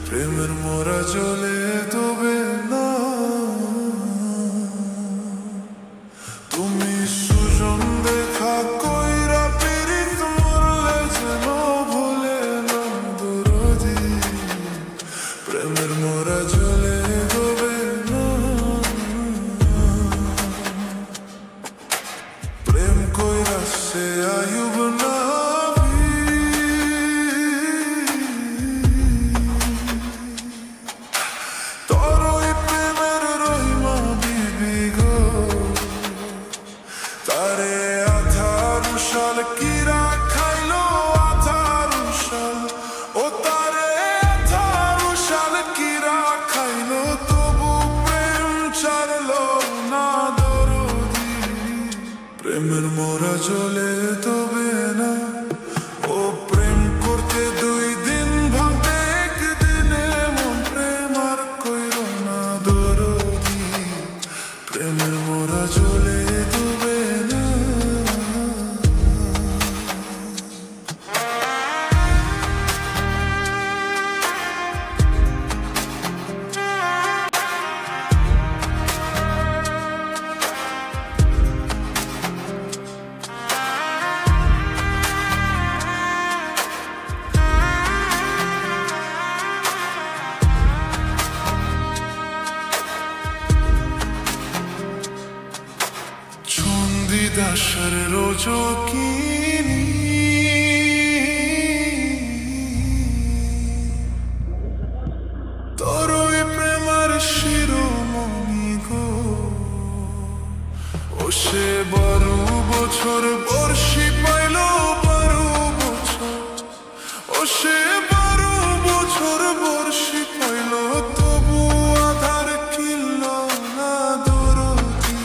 প্রেমের মোরা চলে তবে না তুমি সুজন দেখা কইরা পীড়িত মরলে যেন ভুলে না দরদি প্রেমের মোরা চলে তবে না প্রেম কইরা সে আয়ুব না প্রেমের মোরা চলে তবে না ও প্রেম করতে 2 দিন ভাবে একদিনে মন প্রেম আর কইরো না দরদি প্রেমের মোরা চলে তবে না দাসের রোজকিনী তোর ওই প্রেমের শিরোমণি গো ও সে 12 বছর বর্ষি পাইল 12 বছর ও সে 12 বছর বর্ষি পাইল তবু আধার কিল না দরদি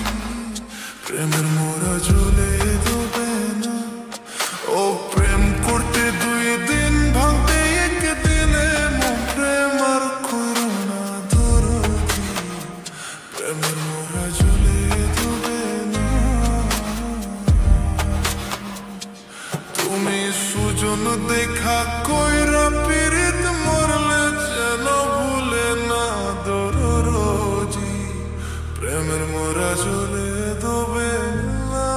প্রেমের মোরা চলে তবে না ও প্রেম করতে 2 দিন ভাঙতে একদিনে মন প্রেম আর কইরো না দরদি প্রেমের মোরা চলে তবে না তুমি সুজন দেখা কইরা পীড়িত মরলে যেন ভুলে না দরদি প্রেমের মোরা চলে তবে না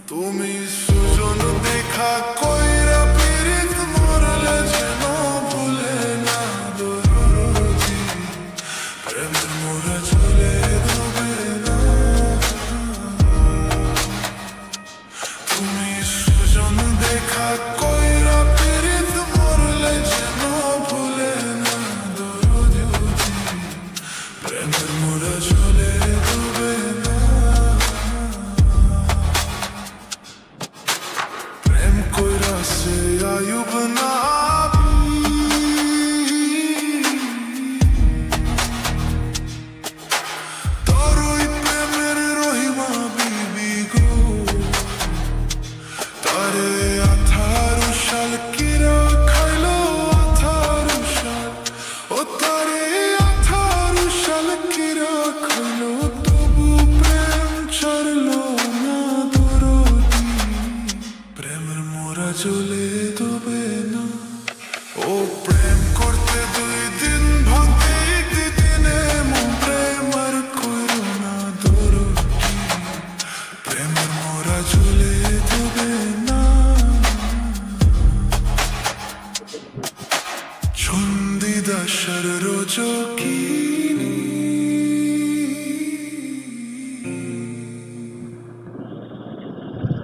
তুমি সুজন দেখা কইরা পীড়িত মরলে যেন ভুলে না দরদি প্রেমের মোরা চলে তবে না তুমি সুজন দেখা কইরা পীড়িত মরলে যেন ভুলে না দরদি প্রেমের মোরা চলে তবে না প্রেম কইরা সে আয়ুব না তোর ওই প্রেমের রহিমা বিবি গো তারে 18 সাল কিরা খাইলো 18 সাল ও তারে 18 সাল কিরা খাইলো তবু প্রেম ছাড়লো না দরদি প্রেমের মোরা চলে তবে না ও প্রেম করতে 2 দিন ভাঙতে একদিনে মন প্রেম আর কইরো না দরদি প্রেমের মোরা চলে তবে না চন্দিদাসের রোজকিনী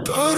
তোর